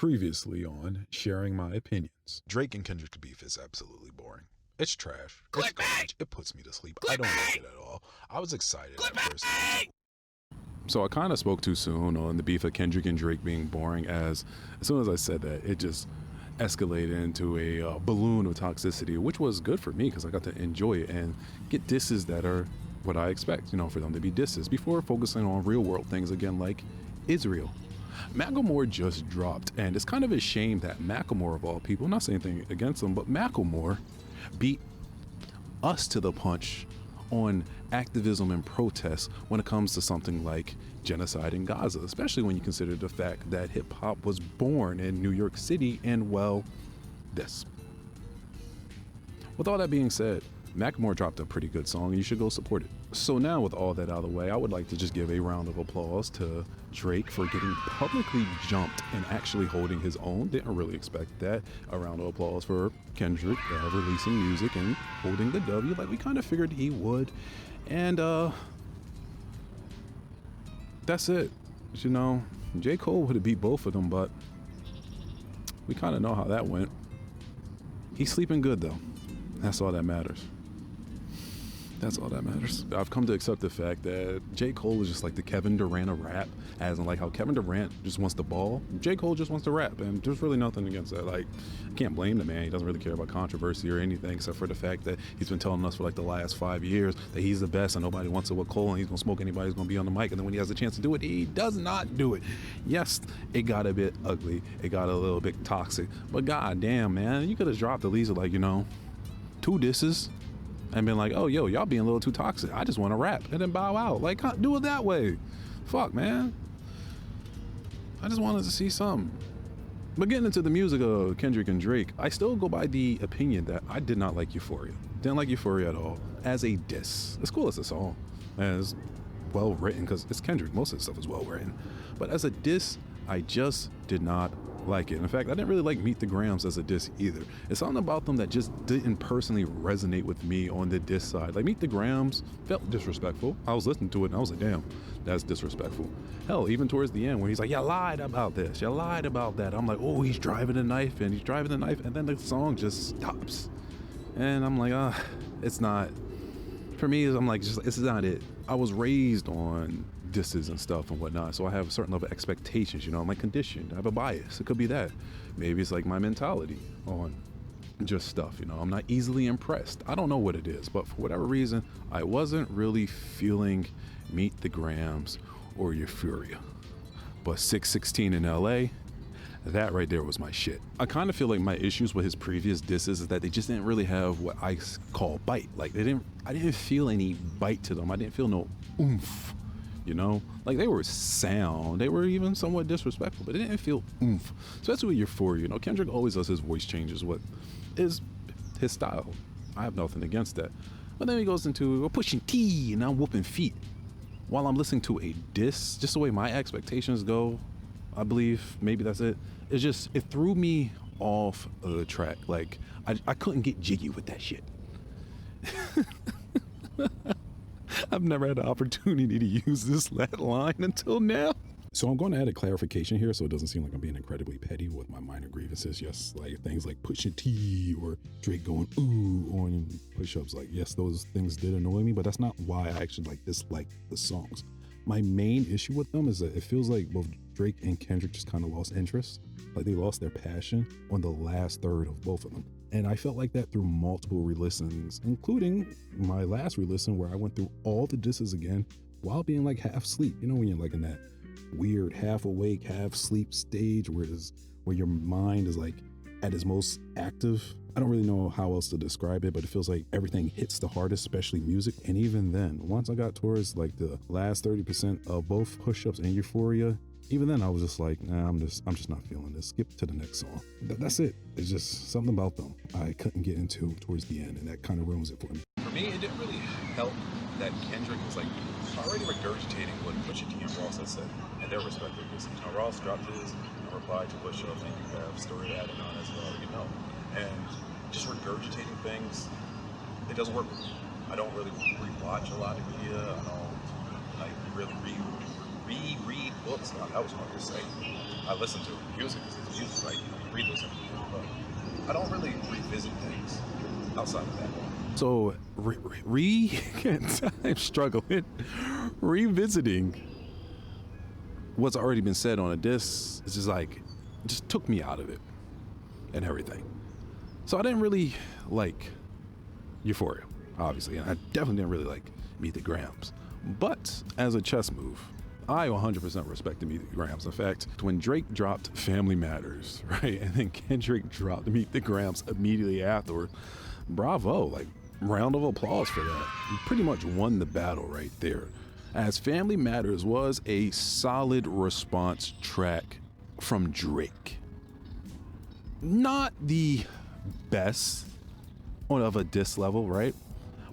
Previously on Sharing My Opinions. Drake and Kendrick beef is absolutely boring. It's trash. It's garbage. It puts me to sleep. I don't like it at all. I was excited at first. So I kind of spoke too soon on the beef of Kendrick and Drake being boring, as soon as I said that, it just escalated into a balloon of toxicity, which was good for me because I got to enjoy it and get disses that are what I expect, for them to be disses before focusing on real world things again, like Israel. Macklemore just dropped, and it's kind of a shame that Macklemore, of all people, not saying anything against him, but Macklemore beat us to the punch on activism and protest when it comes to something like genocide in Gaza, especially when you consider the fact that hip-hop was born in New York City and, well, this. With all that being said, Macklemore dropped a pretty good song and you should go support it. So now with all that out of the way, I would like to just give a round of applause to Drake for getting publicly jumped and actually holding his own. Didn't really expect that. A round of applause for Kendrick releasing music and holding the W like we kind of figured he would. And that's it. J. Cole would have beat both of them, but we kind of know how that went. He's sleeping good though. That's all that matters. That's all that matters. I've come to accept the fact that J. Cole is just like the Kevin Durant of rap, as in like how Kevin Durant just wants the ball, J. Cole just wants to rap, and there's really nothing against that. Like, I can't blame the man. He doesn't really care about controversy or anything except for the fact that he's been telling us for like the last 5 years that he's the best and nobody wants it with Cole and he's gonna smoke anybody who's gonna be on the mic, and then when he has a chance to do it, he does not do it. Yes, it got a bit ugly, it got a little bit toxic, but goddamn, man, you could have dropped at least like, 2 disses and been like, oh, yo, y'all being a little too toxic. I just want to rap, and then bow out. Like, do it that way. Fuck, man. I just wanted to see something. But getting into the music of Kendrick and Drake, I still go by the opinion that I did not like Euphoria. Didn't like Euphoria at all as a diss. It's cool as a song, and it's well written because it's Kendrick. Most of the stuff is well written. But as a diss, I just did not like it. In fact, I didn't really like Meet the Grams as a diss either. It's something about them that just didn't personally resonate with me on the diss side. Like, Meet the Grams felt disrespectful. I was listening to it and I was like, damn, that's disrespectful. Hell, even towards the end when he's like, you lied about this, you lied about that. I'm like, oh, he's driving a knife, and then the song just stops. And I'm like, it's not, for me, I'm like, just, it's not it. I was raised on disses and stuff and whatnot, so I have a certain level of expectations. I'm like conditioned. I have a bias. It could be that. Maybe it's like my mentality on just stuff. I'm not easily impressed. I don't know what it is, but for whatever reason, I wasn't really feeling Meet the Grams or Euphoria. But 616 in LA, that right there was my shit. I kind of feel like my issues with his previous disses is that they just didn't really have what I call bite. Like, I didn't feel any bite to them. I didn't feel no oomph. Like, they were sound, they were even somewhat disrespectful, but it didn't feel oomph. Especially with Euphoria, Kendrick always does his voice changes, what is his style. I have nothing against that. But then he goes into, we're pushing T and I'm whooping feet. While I'm listening to a diss, just the way my expectations go, I believe maybe that's it. It threw me off the track. Like, I couldn't get jiggy with that shit. I've never had the opportunity to use this line until now. So I'm going to add a clarification here so it doesn't seem like I'm being incredibly petty with my minor grievances. Yes, like things like pushing T or Drake going ooh on push-ups. Like, yes, those things did annoy me, but that's not why I actually dislike the songs. My main issue with them is that it feels like both Drake and Kendrick just kind of lost interest. Like, they lost their passion on the last third of both of them. And I felt like that through multiple re-listens, including my last re-listen where I went through all the disses again while being like half asleep. When you're like in that weird half awake, half sleep stage where your mind is like at its most active. I don't really know how else to describe it, but it feels like everything hits the hardest, especially music. And even then, once I got towards like the last 30% of both push-ups and Euphoria, even then I was just like, nah, I'm just not feeling this. Skip to the next song. That's it. It's just something about them I couldn't get into towards the end, and that kind of ruins it for me. For me, it didn't really help that Kendrick was like already regurgitating what Pusha T and Ross had said in their respective disses. Ross dropped his reply to Pusha, and you have story added on as well, and just regurgitating things, it doesn't work with me. I don't really rewatch a lot of media. I don't like really read books. That was hard to say. I listen to music because it's music. outside of that. So, I'm struggling. Revisiting what's already been said on a disc, it's just like, it just took me out of it and everything. So I didn't really like Euphoria, obviously, and I definitely didn't really like Meet the Grams. But as a chess move, I 100% respected Meet the Grams. In fact, when Drake dropped Family Matters, right, and then Kendrick dropped Meet the Grams immediately afterward, bravo, like, round of applause for that. You pretty much won the battle right there, as Family Matters was a solid response track from Drake. Not the best of a diss level, right?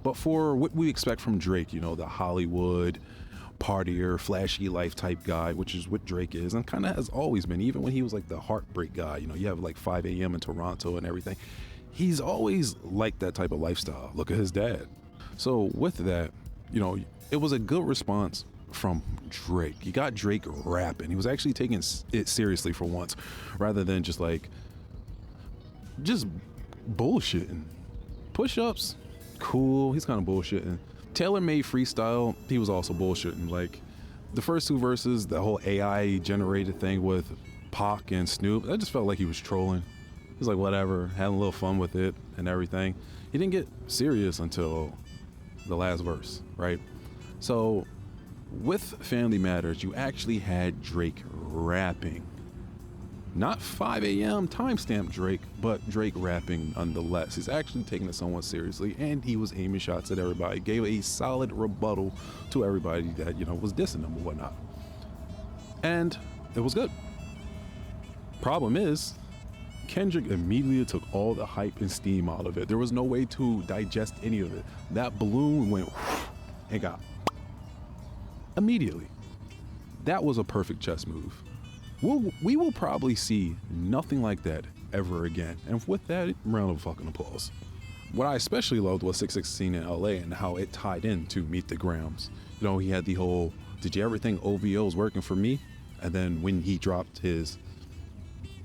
But for what we expect from Drake, you know, the Hollywood partier, flashy life type guy, which is what Drake is and kind of has always been, even when he was like the heartbreak guy, you know, you have like 5 a.m. in Toronto and everything. He's always liked that type of lifestyle. Look at his dad. So with that, you know, it was a good response from Drake. You got Drake rapping. He was actually taking it seriously for once, rather than just bullshitting. Push-ups, cool. He's kind of bullshitting. Tailor-made freestyle, he was also bullshitting. Like the first 2 verses, the whole AI generated thing with Pac and Snoop, I just felt like he was trolling. He was like, whatever, having a little fun with it and everything. He didn't get serious until the last verse, right? So with Family Matters, you actually had Drake rapping. Not 5 a.m. timestamp Drake, but Drake rapping nonetheless. He's actually taking it somewhat seriously, and he was aiming shots at everybody. Gave a solid rebuttal to everybody that, you know, was dissing him or whatnot. And it was good. Problem is, Kendrick immediately took all the hype and steam out of it. There was no way to digest any of it. That balloon went and got immediately. That was a perfect chess move. We will probably see nothing like that ever again. And with that, round of fucking applause. What I especially loved was 616 in LA and how it tied into Meet the Grams. You know, he had the whole, did you ever think OVO's working for me? And then when he dropped his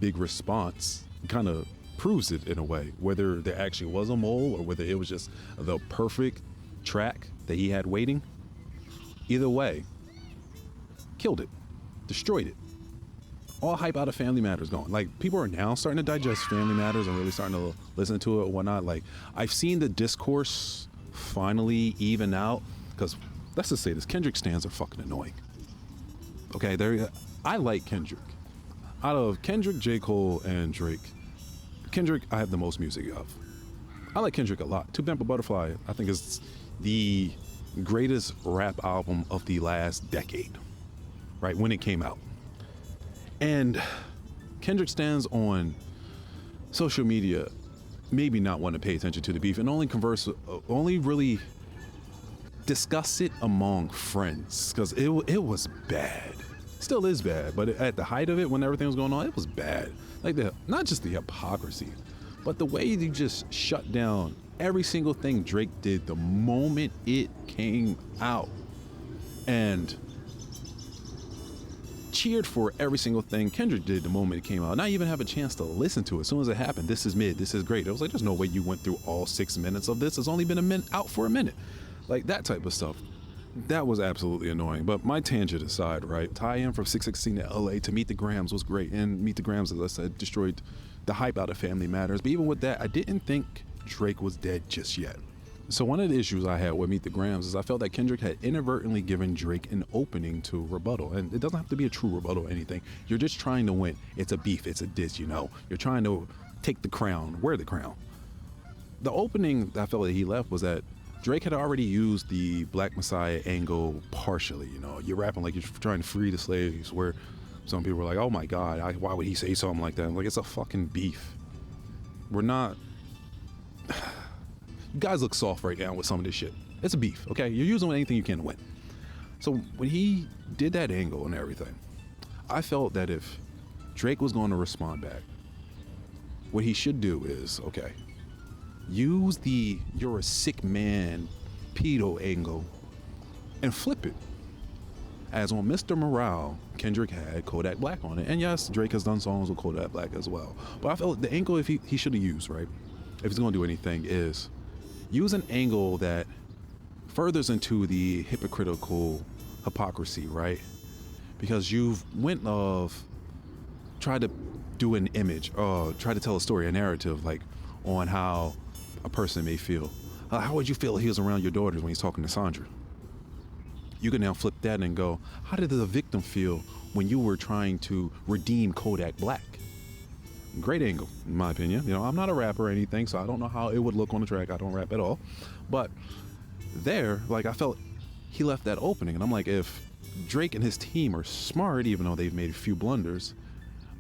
big response, kind of proves it in a way, whether there actually was a mole or whether it was just the perfect track that he had waiting. Either way, killed it, destroyed it. All hype out of Family Matters going. Like, people are now starting to digest Family Matters and really starting to listen to it and whatnot. Like, I've seen the discourse finally even out, because let's just say this, Kendrick stans are fucking annoying. Okay, I like Kendrick. Out of Kendrick, J. Cole, and Drake, Kendrick I have the most music of. I like Kendrick a lot. To Pimp a Butterfly, I think is the greatest rap album of the last decade, right, when it came out. And Kendrick stands on social media, maybe not want to pay attention to the beef and only really discuss it among friends, because it was bad. Still is bad, but at the height of it, when everything was going on, it was bad. Like, not just the hypocrisy, but the way you just shut down every single thing Drake did the moment it came out, and cheered for every single thing Kendrick did the moment it came out. Not even have a chance to listen to it. As soon as it happened, this is mid, this is great. I was like, there's no way you went through all 6 minutes of this. It's only been out for a minute. Like, that type of stuff. That was absolutely annoying. But my tangent aside, right? Tie-in from 616 to LA to Meet the Grams was great. And Meet the Grams, as I said, destroyed the hype out of Family Matters. But even with that, I didn't think Drake was dead just yet. So one of the issues I had with Meet the Grams is I felt that Kendrick had inadvertently given Drake an opening to rebuttal. And it doesn't have to be a true rebuttal or anything. You're just trying to win. It's a beef. It's a diss, you know. You're trying to take the crown, wear the crown. The opening that I felt that he left was that Drake had already used the Black Messiah angle partially. You know, you're rapping like you're trying to free the slaves, where some people were like, oh my God, why would he say something like that? I'm like, it's a fucking beef. We're not... You guys look soft right now with some of this shit. It's a beef, okay? You're using anything you can to win. So when he did that angle and everything, I felt that if Drake was going to respond back, what he should do is, okay, use the you're a sick man pedo angle and flip it. As on Mr. Morale, Kendrick had Kodak Black on it. And yes, Drake has done songs with Kodak Black as well. But I felt the angle if he should have used, right, if he's going to do anything, is use an angle that furthers into the hypocrisy, right? Because you've tried to do an image, try to tell a story, a narrative, like on how a person may feel. How would you feel if he was around your daughters when he's talking to Sandra? You can now flip that and go, how did the victim feel when you were trying to redeem Kodak Black? Great angle, in my opinion. You know, I'm not a rapper or anything, so I don't know how it would look on the track. I don't rap at all. But there, like, I felt he left that opening. And I'm like, if Drake and his team are smart, even though they've made a few blunders,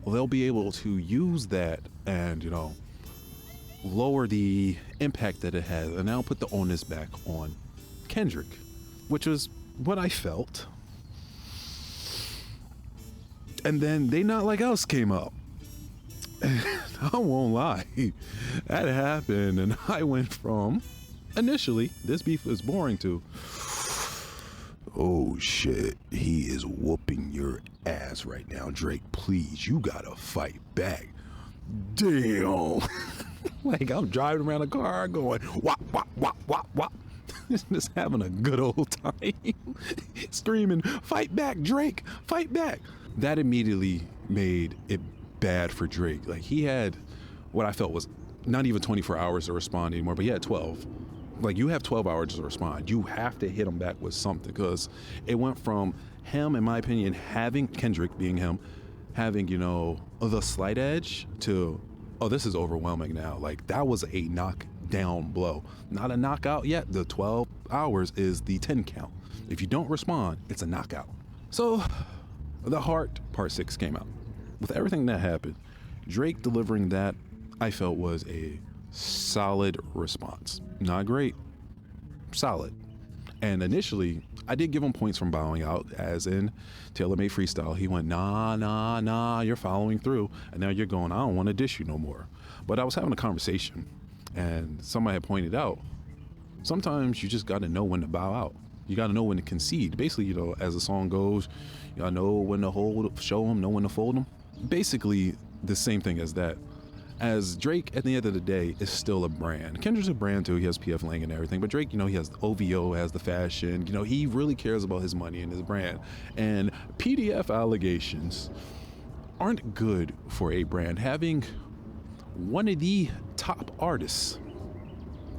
well, they'll be able to use that and, you know, lower the impact that it has, and now put the onus back on Kendrick, which was what I felt. And then They Not Like Us came up. And I won't lie, that happened, and I went from, initially, this beef was boring, to, oh shit, he is whooping your ass right now, Drake, please, you gotta fight back. Damn. Like, I'm driving around the car going, wop, wop, wop, wop, wop. Just having a good old time. Screaming, fight back, Drake, fight back. That immediately made it bad for Drake. Like, he had what I felt was not even 24 hours to respond anymore, but he had 12. Like, you have 12 hours to respond. You have to hit him back with something, because it went from him, in my opinion, having Kendrick being him, having, you know, the slight edge, to, oh, this is overwhelming now. Like, that was a knockdown blow. Not a knockout yet. The 12 hours is the 10 count. If you don't respond, it's a knockout. So The Heart Part 6 came out. With everything that happened, Drake delivering that, I felt, was a solid response. Not great, solid. And initially, I did give him points from bowing out, as in Taylor Made Freestyle. He went, nah, you're following through. And now you're going, I don't want to dish you no more. But I was having a conversation, and somebody had pointed out, sometimes you just got to know when to bow out. You got to know when to concede. Basically, you know, as the song goes, you got to know when to show them, know when to fold them. Basically, the same thing as that. As Drake, at the end of the day, is still a brand. Kendrick's a brand too. He has PF Lang and everything. But Drake, you know, he has OVO, has the fashion. You know, he really cares about his money and his brand. And PDF allegations aren't good for a brand. Having one of the top artists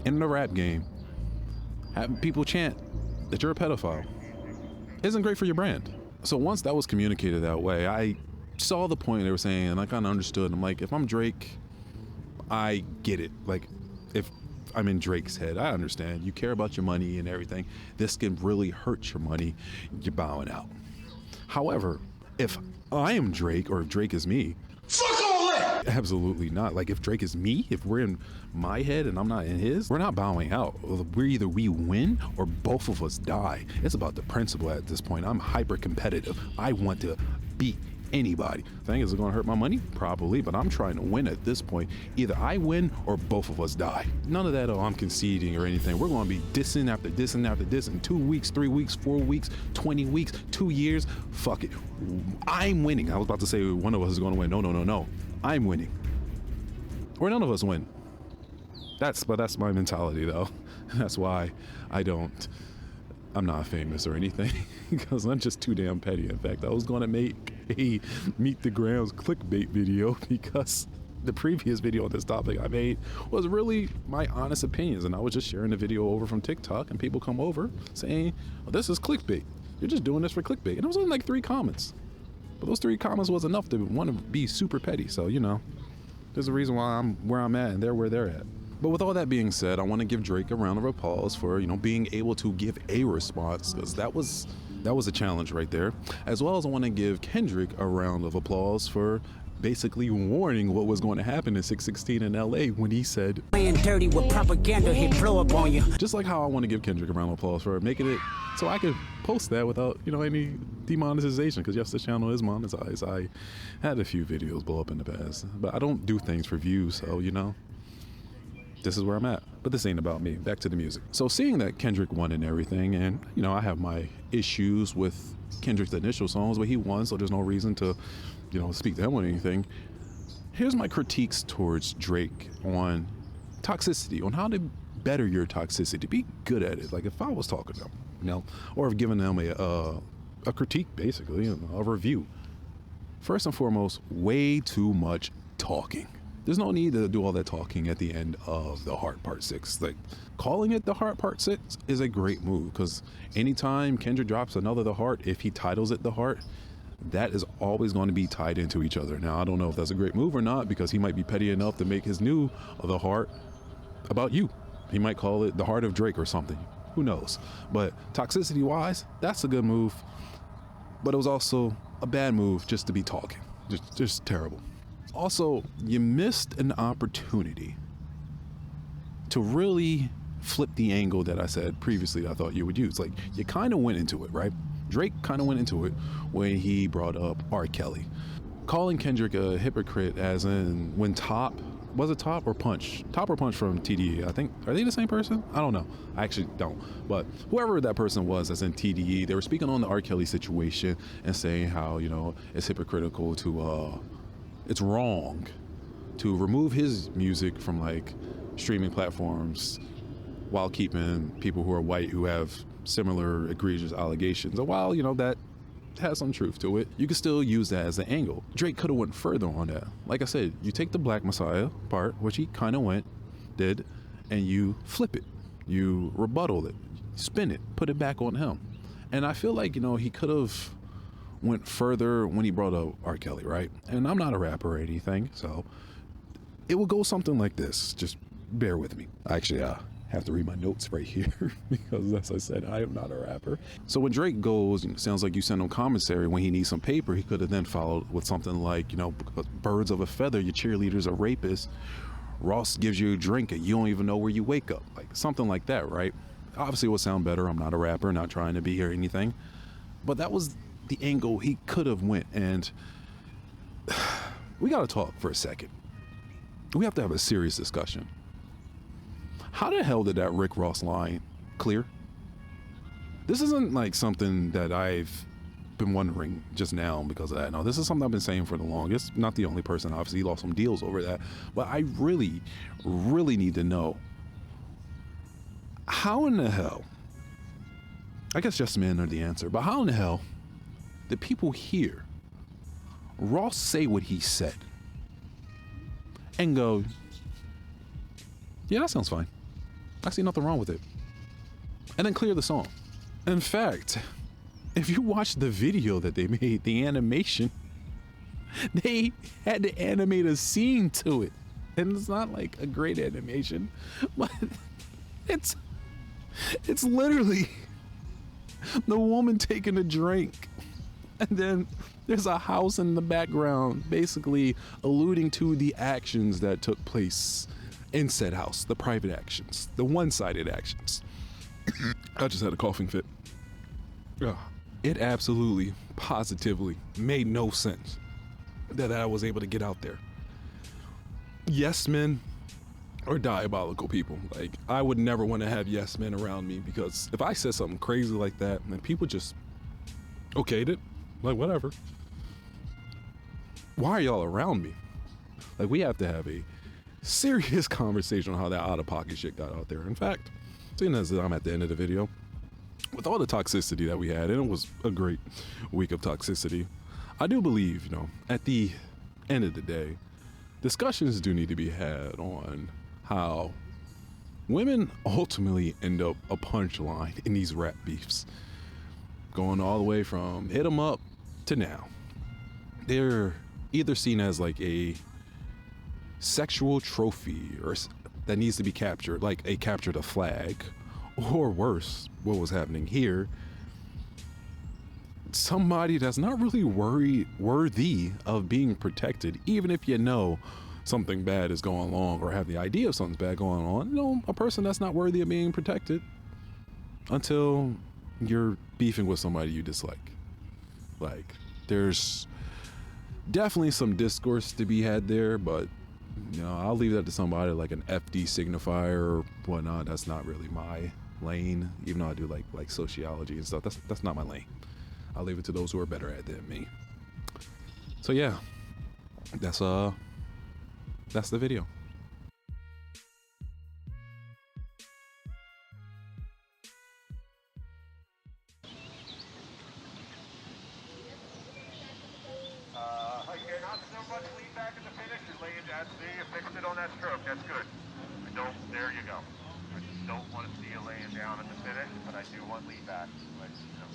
in the rap game, having people chant that you're a pedophile, isn't great for your brand. So once that was communicated that way, I saw the point they were saying, and I kind of understood. I'm like, if I'm Drake, I get it. Like, if I'm in Drake's head, I understand. You care about your money and everything. This can really hurt your money. You're bowing out. However, if I am Drake, or if Drake is me, fuck all that! Absolutely not. Like, if Drake is me, if we're in my head and I'm not in his, we're not bowing out. We win or both of us die. It's about the principle at this point. I'm hyper competitive. I want to beat anybody. Thing is, it going to hurt my money? Probably, but I'm trying to win at this point. Either I win or both of us die. None of that, oh, I'm conceding or anything. We're going to be dissing after dissing after dissing. 2 weeks, 3 weeks, 4 weeks, 20 weeks, 2 years. Fuck it. I'm winning. I was about to say one of us is going to win. No. I'm winning. Or none of us win. But that's my mentality, though. That's why I'm not famous or anything, because I'm just too damn petty. In fact, I was going to make a Meet the Grams clickbait video, because the previous video on this topic I made was really my honest opinions, and I was just sharing the video over from TikTok, and people come over saying, well, this is clickbait. You're just doing this for clickbait. And it was only like 3 comments. But those 3 comments was enough to want to be super petty. So, you know, there's a reason why I'm where I'm at and they're where they're at. But with all that being said, I want to give Drake a round of applause for, you know, being able to give a response, because that was a challenge right there. As well as I want to give Kendrick a round of applause for basically warning what was going to happen in 616 in LA when he said, playing dirty with propaganda, hit blow up on you. Just like how I want to give Kendrick a round of applause for making it so I could post that without, you know, any demonetization, because yes, the channel is monetized. I had a few videos blow up in the past, but I don't do things for views, so, you know, this is where I'm at. But this ain't about me. Back to the music. So seeing that Kendrick won and everything, and, you know, I have my issues with Kendrick's initial songs, but he won, so there's no reason to, you know, speak to him on anything. Here's my critiques towards Drake on toxicity, on how to better your toxicity. Be good at it. Like if I was talking to them, you know, or giving them a critique, basically, you know, a review. First and foremost, way too much talking. There's no need to do all that talking at the end of the Heart Part 6. Like, calling it the Heart Part 6 is a great move, because anytime Kendrick drops another The Heart, if he titles it The Heart, that is always going to be tied into each other. Now, I don't know if that's a great move or not, because he might be petty enough to make his new The Heart about you. He might call it The Heart of Drake or something. Who knows? But toxicity-wise, that's a good move. But it was also a bad move just to be talking. Just terrible. Also, you missed an opportunity to really flip the angle that I said previously I thought you would use. Like, you kind of went into it, right? Drake kind of went into it when he brought up R. Kelly. Calling Kendrick a hypocrite, as in when was it Top or Punch? Top or Punch from TDE, I think. Are they the same person? I don't know. I actually don't. But whoever that person was that's in TDE, they were speaking on the R. Kelly situation and saying how, you know, it's hypocritical to, it's wrong to remove his music from like streaming platforms while keeping people who are white who have similar egregious allegations. And while, you know, that has some truth to it, you can still use that as an angle. Drake could have went further on that. Like I said, you take the Black Messiah part, which he kind of did, and you flip it. You rebuttal it, spin it, put it back on him. And I feel like, you know, he could have went further when he brought up R. Kelly, right? And I'm not a rapper or anything, so it will go something like this. Just bear with me. Actually, have to read my notes right here because, as I said, I am not a rapper. So when Drake goes, sounds like you send him commissary when he needs some paper, he could have then followed with something like, you know, birds of a feather, your cheerleaders are rapists. Ross gives you a drink and you don't even know where you wake up. Like something like that, right? Obviously it would sound better. I'm not a rapper, not trying to be here or anything. But that was the angle he could have went. And we got to talk for a second. We have to have a serious discussion. How the hell did that Rick Ross line clear? This isn't like something that I've been wondering just now because of that. No, this is something I've been saying for the longest. Not the only person, obviously, he lost some deals over that. But I really, really need to know, how in the hell, I guess just men are the answer, but how in the hell did people hear Ross say what he said and go, yeah, that sounds fine. I see nothing wrong with it. And then clear the song. In fact, if you watch the video that they made, the animation, they had to animate a scene to it. And it's not like a great animation, but it's literally the woman taking a drink. And then there's a house in the background, basically alluding to the actions that took place in said house, the private actions, the one-sided actions. I just had a coughing fit. It absolutely, positively made no sense that I was able to get out there. Yes men are diabolical people. Like, I would never want to have yes men around me, because if I said something crazy like that and people just okayed it, like whatever, why are y'all around me? Like, we have to have a serious conversation on how that out-of-pocket shit got out there. In fact, seeing as I'm at the end of the video, with all the toxicity that we had, and it was a great week of toxicity, I do believe, you know, at the end of the day, discussions do need to be had on how women ultimately end up a punchline in these rap beefs, going all the way from hit 'em up to now. They're either seen as like a sexual trophy or that needs to be captured, like a captured a flag, or worse, what was happening here, somebody that's not really worthy of being protected, even if you know something bad is going on or have the idea of something bad going on. You know, a person that's not worthy of being protected until you're beefing with somebody you dislike. Like, there's definitely some discourse to be had there, but you know, I'll leave that to somebody like an FD signifier or whatnot. That's not really my lane, even though I do like sociology and stuff. That's not my lane. I'll leave it to those who are better at it than me. So yeah, that's the video. so much lean back at the finish. You're laying down. See, you fixed it on that stroke. That's good. I don't. There you go. I just don't want to see you laying down at the finish, but I do want lean back. Like, you know,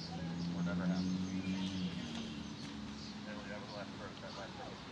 whatever happens. And that was the last stroke. That last stroke was good.